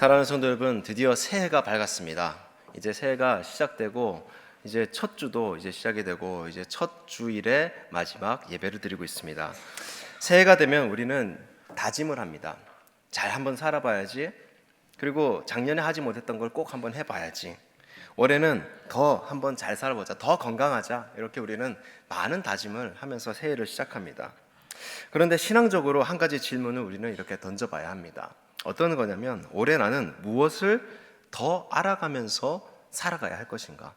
사랑하는 성도 여러분, 드디어 새해가 밝았습니다. 이제 새해가 시작되고 이제 첫 주도 이제 시작이 되고 이제 첫 주일의 마지막 예배를 드리고 있습니다. 새해가 되면 우리는 다짐을 합니다. 잘 한번 살아봐야지. 그리고 작년에 하지 못했던 걸 꼭 한번 해봐야지. 올해는 더 한번 잘 살아보자, 더 건강하자, 이렇게 우리는 많은 다짐을 하면서 새해를 시작합니다. 그런데 신앙적으로 한 가지 질문을 우리는 이렇게 던져봐야 합니다. 어떤 거냐면, 올해 나는 무엇을 더 알아가면서 살아가야 할 것인가?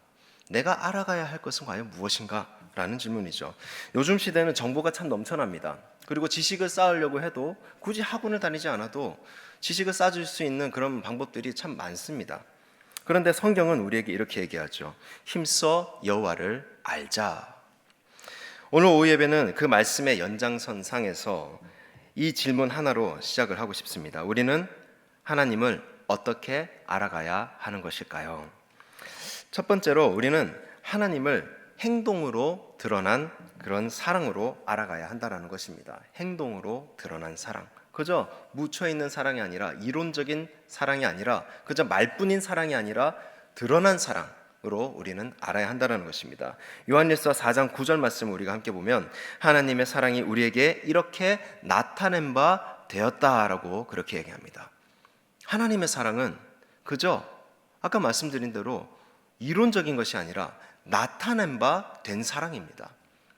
내가 알아가야 할 것은 과연 무엇인가? 라는 질문이죠. 요즘 시대는 정보가 참 넘쳐납니다. 그리고 지식을 쌓으려고 해도 굳이 학원을 다니지 않아도 지식을 쌓을 수 있는 그런 방법들이 참 많습니다. 그런데 성경은 우리에게 이렇게 얘기하죠. 힘써 여호와를 알자. 오늘 오후 예배는 그 말씀의 연장선상에서 이 질문 하나로 시작을 하고 싶습니다. 우리는 하나님을 어떻게 알아가야 하는 것일까요? 첫 번째로 우리는 하나님을 행동으로 드러난 그런 사랑으로 알아가야 한다는 것입니다. 행동으로 드러난 사랑. 그저 묻혀있는 사랑이 아니라, 이론적인 사랑이 아니라, 그저 말뿐인 사랑이 아니라 드러난 사랑으로 우리는 알아야 한다는 것입니다. 요한일서 4장 9절 말씀을 우리가 함께 보면, 하나님의 사랑이 우리에게 이렇게 나타낸 바 되었다라고 그렇게 얘기합니다. 하나님의 사랑은 그저 아까 말씀드린 대로 이론적인 것이 아니라 나타낸 바 된 사랑입니다.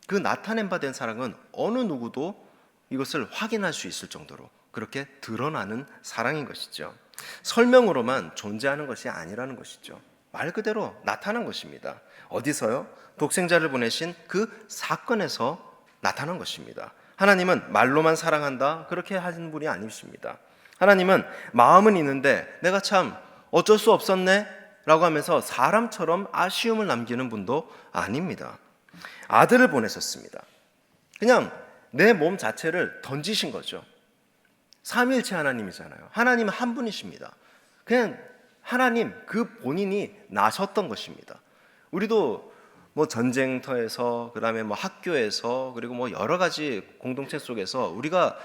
그 나타낸 바 된 사랑은 어느 누구도 이것을 확인할 수 있을 정도로 그렇게 드러나는 사랑인 것이죠. 설명으로만 존재하는 것이 아니라는 것이죠. 말 그대로 나타난 것입니다. 어디서요? 독생자를 보내신 그 사건에서 나타난 것입니다. 하나님은 말로만 사랑한다, 그렇게 하시는 분이 아니십니다. 하나님은 마음은 있는데 내가 참 어쩔 수 없었네 라고 하면서 사람처럼 아쉬움을 남기는 분도 아닙니다. 아들을 보내셨습니다. 그냥 내 몸 자체를 던지신 거죠. 삼위일체 하나님이잖아요. 하나님은 한 분이십니다. 그냥 하나님 그 본인이 나셨던 것입니다. 우리도 뭐 전쟁터에서, 그다음에 뭐 학교에서, 그리고 뭐 여러 가지 공동체 속에서 우리가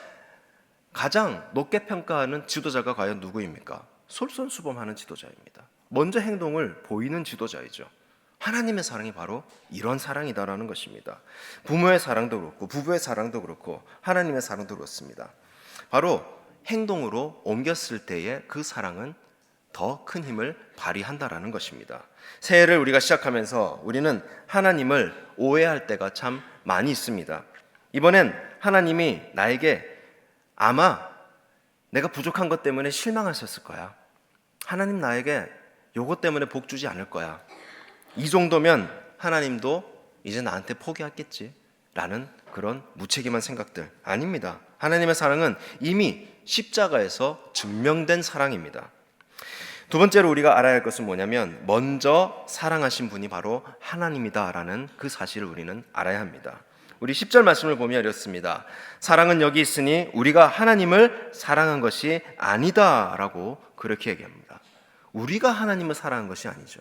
가장 높게 평가하는 지도자가 과연 누구입니까? 솔선수범하는 지도자입니다. 먼저 행동을 보이는 지도자이죠. 하나님의 사랑이 바로 이런 사랑이다라는 것입니다. 부모의 사랑도 그렇고 부부의 사랑도 그렇고 하나님의 사랑도 그렇습니다. 바로 행동으로 옮겼을 때의 그 사랑은 더 큰 힘을 발휘한다라는 것입니다. 새해를 우리가 시작하면서 우리는 하나님을 오해할 때가 참 많이 있습니다. 이번엔 하나님이 나에게 아마 내가 부족한 것 때문에 실망하셨을 거야. 하나님 나에게 요것 때문에 복 주지 않을 거야. 이 정도면 하나님도 이제 나한테 포기했겠지 라는 그런 무책임한 생각들 아닙니다. 하나님의 사랑은 이미 십자가에서 증명된 사랑입니다. 두 번째로 우리가 알아야 할 것은 뭐냐면, 먼저 사랑하신 분이 바로 하나님이다라는 그 사실을 우리는 알아야 합니다. 우리 10절 말씀을 보면 이렇습니다. 사랑은 여기 있으니 우리가 하나님을 사랑한 것이 아니다라고 그렇게 얘기합니다. 우리가 하나님을 사랑한 것이 아니죠.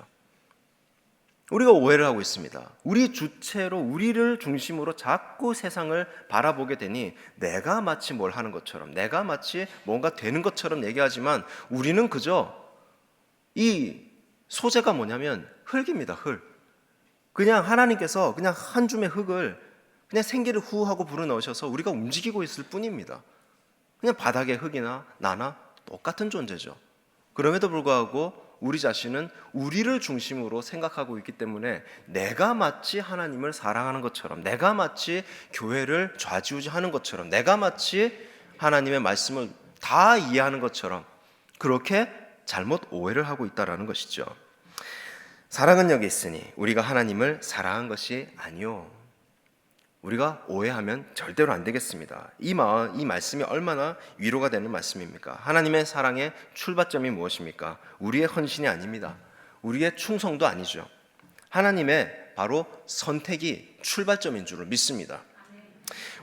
우리가 오해를 하고 있습니다. 우리 주체로, 우리를 중심으로 자꾸 세상을 바라보게 되니 내가 마치 뭘 하는 것처럼, 내가 마치 뭔가 되는 것처럼 얘기하지만 우리는 그저 이 소재가 뭐냐면 흙입니다. 흙. 그냥 하나님께서 그냥 한 줌의 흙을 그냥 생기를 후하고 불어넣으셔서 우리가 움직이고 있을 뿐입니다. 그냥 바닥의 흙이나 나나 똑같은 존재죠. 그럼에도 불구하고 우리 자신은 우리를 중심으로 생각하고 있기 때문에 내가 마치 하나님을 사랑하는 것처럼, 내가 마치 교회를 좌지우지하는 것처럼, 내가 마치 하나님의 말씀을 다 이해하는 것처럼 그렇게 잘못 오해를 하고 있다는 것이죠. 사랑은 여기 있으니 우리가 하나님을 사랑한 것이 아니요. 우리가 오해하면 절대로 안 되겠습니다. 이 말씀이 얼마나 위로가 되는 말씀입니까? 하나님의 사랑의 출발점이 무엇입니까? 우리의 헌신이 아닙니다. 우리의 충성도 아니죠. 하나님의 바로 선택이 출발점인 줄을 믿습니다.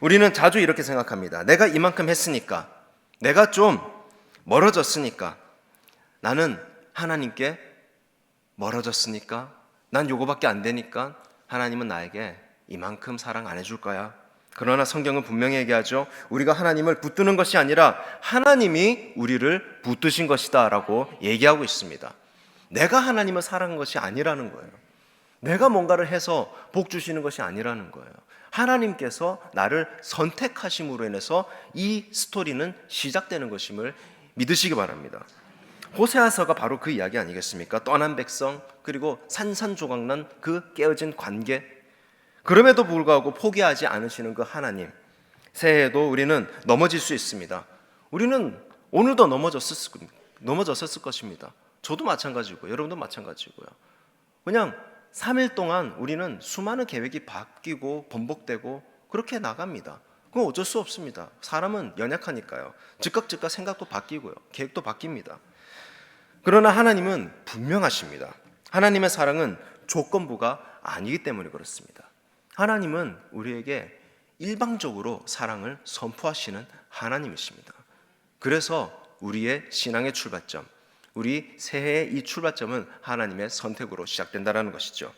우리는 자주 이렇게 생각합니다. 내가 이만큼 했으니까, 내가 좀 멀어졌으니까, 나는 하나님께 멀어졌으니까, 난 요거밖에 안 되니까 하나님은 나에게 이만큼 사랑 안 해줄 거야. 그러나 성경은 분명히 얘기하죠. 우리가 하나님을 붙드는 것이 아니라 하나님이 우리를 붙드신 것이다 라고 얘기하고 있습니다. 내가 하나님을 사랑한 것이 아니라는 거예요. 내가 뭔가를 해서 복 주시는 것이 아니라는 거예요. 하나님께서 나를 선택하심으로 인해서 이 스토리는 시작되는 것임을 믿으시기 바랍니다. 호세아서가 바로 그 이야기 아니겠습니까? 떠난 백성, 그리고 산산조각난 그 깨어진 관계, 그럼에도 불구하고 포기하지 않으시는 그 하나님. 새해에도 우리는 넘어질 수 있습니다. 우리는 오늘도 넘어졌을 것입니다. 저도 마찬가지고요. 여러분도 마찬가지고요. 그냥 3일 동안 우리는 수많은 계획이 바뀌고 번복되고 그렇게 나갑니다. 그건 어쩔 수 없습니다. 사람은 연약하니까요. 즉각 생각도 바뀌고요. 계획도 바뀝니다. 그러나 하나님은 분명하십니다. 하나님의 사랑은 조건부가 아니기 때문에 그렇습니다. 하나님은 우리에게 일방적으로 사랑을 선포하시는 하나님이십니다. 그래서 우리의 신앙의 출발점, 우리 새해의 이 출발점은 하나님의 선택으로 시작된다는 것이죠.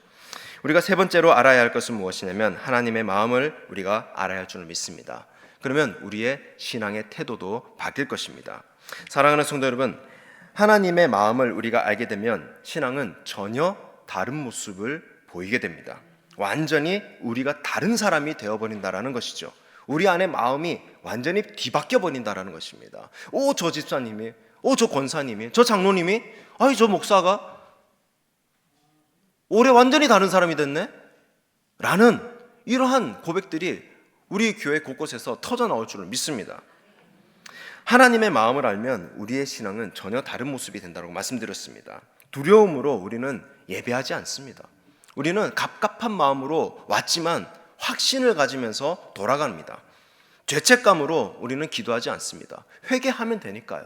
우리가 세 번째로 알아야 할 것은 무엇이냐면 하나님의 마음을 우리가 알아야 할 줄 믿습니다. 그러면 우리의 신앙의 태도도 바뀔 것입니다. 사랑하는 성도 여러분, 하나님의 마음을 우리가 알게 되면 신앙은 전혀 다른 모습을 보이게 됩니다. 완전히 우리가 다른 사람이 되어버린다는 것이죠. 우리 안에 마음이 완전히 뒤바뀌어 버린다는 것입니다. 저 집사님이, 저 권사님이, 저 장로님이, 저 목사가 올해 완전히 다른 사람이 됐네? 라는 이러한 고백들이 우리 교회 곳곳에서 터져 나올 줄을 믿습니다. 하나님의 마음을 알면 우리의 신앙은 전혀 다른 모습이 된다고 말씀드렸습니다. 두려움으로 우리는 예배하지 않습니다. 우리는 갑갑한 마음으로 왔지만 확신을 가지면서 돌아갑니다. 죄책감으로 우리는 기도하지 않습니다. 회개하면 되니까요.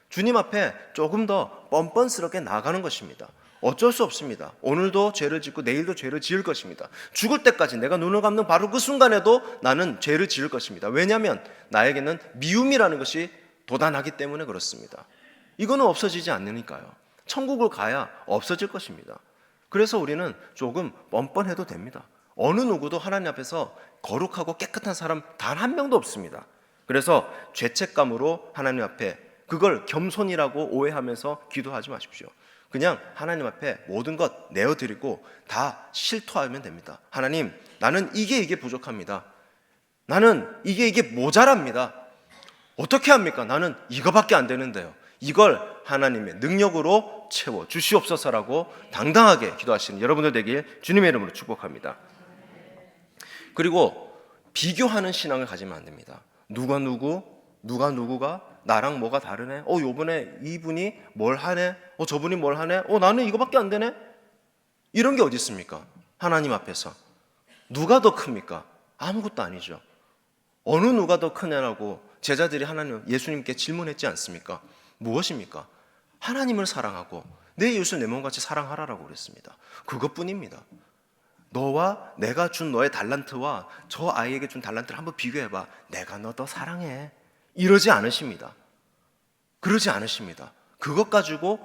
주님 앞에 조금 더 뻔뻔스럽게 나아가는 것입니다. 어쩔 수 없습니다. 오늘도 죄를 짓고 내일도 죄를 지을 것입니다. 죽을 때까지 내가 눈을 감는 바로 그 순간에도 나는 죄를 지을 것입니다. 왜냐하면 나에게는 미움이라는 것이 도단하기 때문에 그렇습니다. 이거는 없어지지 않으니까요. 천국을 가야 없어질 것입니다. 그래서 우리는 조금 뻔뻔해도 됩니다. 어느 누구도 하나님 앞에서 거룩하고 깨끗한 사람 단 한 명도 없습니다. 그래서 죄책감으로 하나님 앞에 그걸 겸손이라고 오해하면서 기도하지 마십시오. 그냥 하나님 앞에 모든 것 내어드리고 다 실토하면 됩니다. 하나님, 나는 이게 부족합니다. 나는 이게 모자랍니다. 어떻게 합니까? 나는 이거밖에 안 되는데요. 이걸 하나님의 능력으로 채워 주시옵소서라고 당당하게 기도하시는 여러분들 되길 주님의 이름으로 축복합니다. 그리고 비교하는 신앙을 가지면 안 됩니다. 누가 누구가 나랑 뭐가 다르네? 요번에 이분이 뭘 하네? 저분이 뭘 하네? 나는 이거밖에 안 되네? 이런 게 어디 있습니까? 하나님 앞에서 누가 더 큽니까? 아무것도 아니죠. 어느 누가 더 크냐라고 제자들이 예수님께 질문했지 않습니까? 무엇입니까? 하나님을 사랑하고 내 이웃을 내 몸같이 사랑하라라고 그랬습니다. 그것뿐입니다. 너와 내가 준 너의 달란트와 저 아이에게 준 달란트를 한번 비교해봐. 내가 너 더 사랑해. 이러지 않으십니다. 그러지 않으십니다. 그것 가지고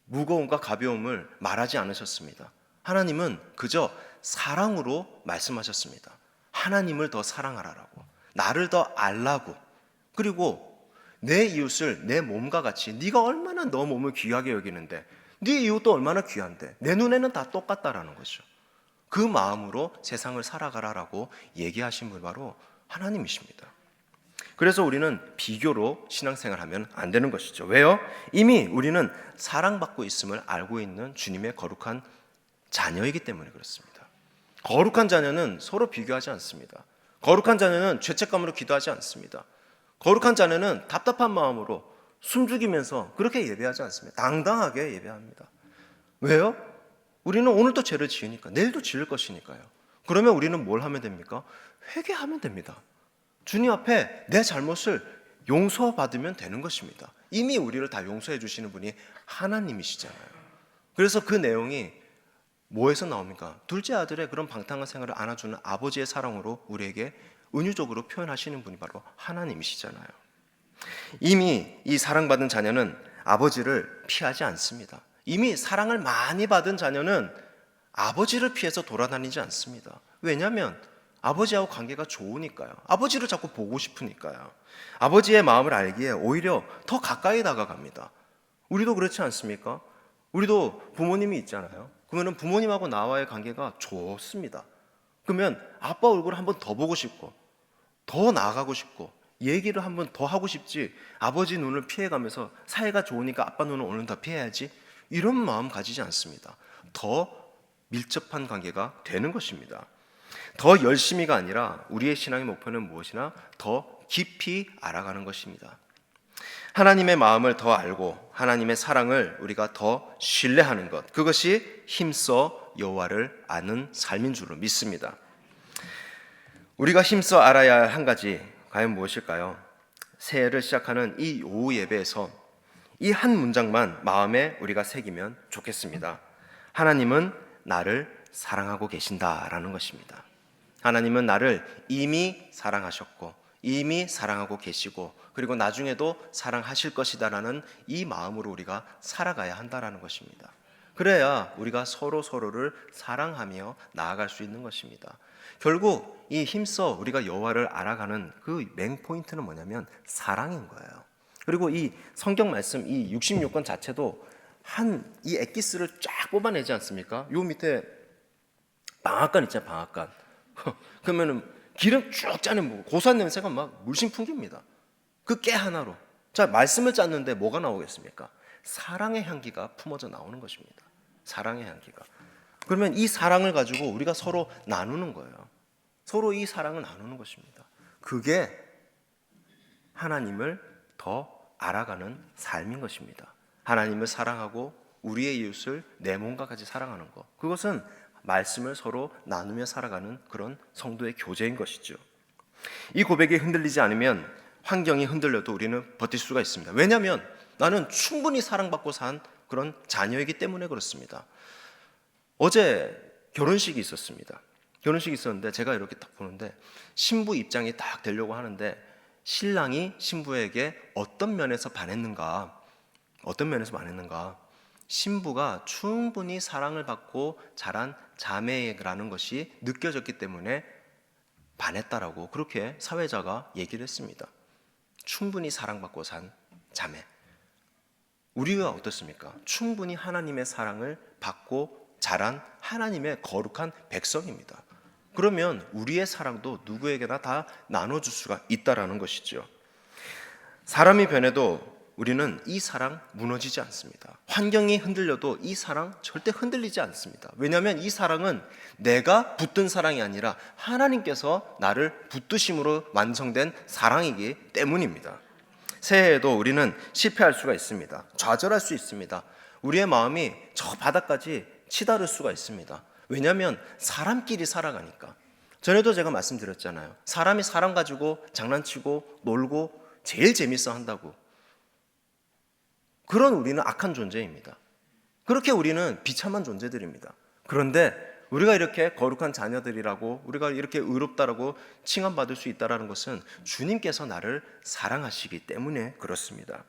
무거움과 가벼움을 말하지 않으셨습니다. 하나님은 그저 사랑으로 말씀하셨습니다. 하나님을 더 사랑하라라고, 나를 더 알라고, 그리고 내 이웃을 내 몸과 같이, 네가 얼마나 너 몸을 귀하게 여기는데 네 이웃도 얼마나 귀한데 내 눈에는 다 똑같다라는 거죠. 그 마음으로 세상을 살아가라라고 얘기하신 분 바로 하나님이십니다. 그래서 우리는 비교로 신앙생활하면 안 되는 것이죠. 왜요? 이미 우리는 사랑받고 있음을 알고 있는 주님의 거룩한 자녀이기 때문에 그렇습니다. 거룩한 자녀는 서로 비교하지 않습니다. 거룩한 자녀는 죄책감으로 기도하지 않습니다. 거룩한 자녀는 답답한 마음으로 숨죽이면서 그렇게 예배하지 않습니다. 당당하게 예배합니다. 왜요? 우리는 오늘도 죄를 지으니까, 내일도 지을 것이니까요. 그러면 우리는 뭘 하면 됩니까? 회개하면 됩니다. 주님 앞에 내 잘못을 용서받으면 되는 것입니다. 이미 우리를 다 용서해 주시는 분이 하나님이시잖아요. 그래서 그 내용이 뭐에서 나옵니까? 둘째 아들의 그런 방탕한 생활을 안아주는 아버지의 사랑으로 우리에게 은유적으로 표현하시는 분이 바로 하나님이시잖아요. 이미 이 사랑받은 자녀는 아버지를 피하지 않습니다. 이미 사랑을 많이 받은 자녀는 아버지를 피해서 돌아다니지 않습니다. 왜냐하면 아버지하고 관계가 좋으니까요. 아버지를 자꾸 보고 싶으니까요. 아버지의 마음을 알기에 오히려 더 가까이 다가갑니다. 우리도 그렇지 않습니까? 우리도 부모님이 있잖아요. 그러면 부모님하고 나와의 관계가 좋습니다. 그러면 아빠 얼굴을 한번 더 보고 싶고 더 나아가고 싶고 얘기를 한번 더 하고 싶지, 아버지 눈을 피해가면서 사이가 좋으니까 아빠 눈을 오늘 더 피해야지, 이런 마음 가지지 않습니다. 더 밀접한 관계가 되는 것입니다. 더 열심히가 아니라 우리의 신앙의 목표는 무엇이나 더 깊이 알아가는 것입니다. 하나님의 마음을 더 알고 하나님의 사랑을 우리가 더 신뢰하는 것, 그것이 힘써 여호와를 아는 삶인 줄로 믿습니다. 우리가 힘써 알아야 할 한 가지 과연 무엇일까요? 새해를 시작하는 이 오후 예배에서 이 한 문장만 마음에 우리가 새기면 좋겠습니다. 하나님은 나를 사랑하고 계신다라는 것입니다. 하나님은 나를 이미 사랑하셨고 이미 사랑하고 계시고 그리고 나중에도 사랑하실 것이다라는 이 마음으로 우리가 살아가야 한다라는 것입니다. 그래야 우리가 서로를 사랑하며 나아갈 수 있는 것입니다. 결국 이 힘써 우리가 여호와를 알아가는 그 맹 포인트는 뭐냐면 사랑인 거예요. 그리고 이 성경 말씀 이 66권 자체도 이 엑기스를 쫙 뽑아내지 않습니까? 요 밑에 방앗간 있잖아요, 방앗간. 그러면은 기름 쭉 짜는 고소한 냄새가 막 물씬 풍깁니다. 그 깨 하나로. 자, 말씀을 짰는데 뭐가 나오겠습니까? 사랑의 향기가 품어져 나오는 것입니다. 사랑의 향기가. 그러면 이 사랑을 가지고 우리가 서로 나누는 거예요. 서로 이 사랑을 나누는 것입니다. 그게 하나님을 더 알아가는 삶인 것입니다. 하나님을 사랑하고 우리의 이웃을 내 몸과 같이 사랑하는 것. 그것은 말씀을 서로 나누며 살아가는 그런 성도의 교제인 것이죠. 이 고백이 흔들리지 않으면 환경이 흔들려도 우리는 버틸 수가 있습니다. 왜냐하면 나는 충분히 사랑받고 산 그런 자녀이기 때문에 그렇습니다. 어제 결혼식이 있었습니다. 결혼식이 있었는데 제가 이렇게 딱 보는데 신부 입장이 딱 되려고 하는데 신랑이 신부에게 어떤 면에서 반했는가, 신부가 충분히 사랑을 받고 자란 자매라는 것이 느껴졌기 때문에 반했다라고 그렇게 사회자가 얘기를 했습니다. 충분히 사랑받고 산 자매. 우리가 어떻습니까? 충분히 하나님의 사랑을 받고 자란 하나님의 거룩한 백성입니다. 그러면 우리의 사랑도 누구에게나 다 나눠줄 수가 있다라는 것이죠. 사람이 변해도 우리는 이 사랑 무너지지 않습니다. 환경이 흔들려도 이 사랑 절대 흔들리지 않습니다. 왜냐하면 이 사랑은 내가 붙든 사랑이 아니라 하나님께서 나를 붙드심으로 완성된 사랑이기 때문입니다. 새해에도 우리는 실패할 수가 있습니다. 좌절할 수 있습니다. 우리의 마음이 저 바닥까지 치달을 수가 있습니다. 왜냐하면 사람끼리 살아가니까. 전에도 제가 말씀드렸잖아요. 사람이 사람 가지고 장난치고 놀고 제일 재밌어 한다고. 그런 우리는 악한 존재입니다. 그렇게 우리는 비참한 존재들입니다. 그런데 우리가 이렇게 거룩한 자녀들이라고, 우리가 이렇게 의롭다라고 칭함받을 수 있다는 것은 주님께서 나를 사랑하시기 때문에 그렇습니다.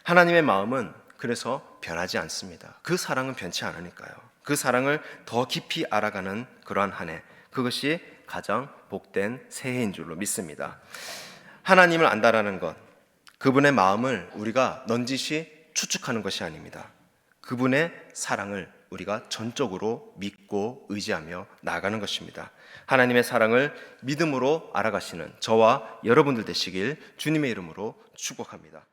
하나님의 마음은 그래서 변하지 않습니다. 그 사랑은 변치 않으니까요. 그 사랑을 더 깊이 알아가는 그러한 한 해, 그것이 가장 복된 새해인 줄로 믿습니다. 하나님을 안다라는 것, 그분의 마음을 우리가 넌지시 추측하는 것이 아닙니다. 그분의 사랑을 우리가 전적으로 믿고 의지하며 나아가는 것입니다. 하나님의 사랑을 믿음으로 알아가시는 저와 여러분들 되시길 주님의 이름으로 축복합니다.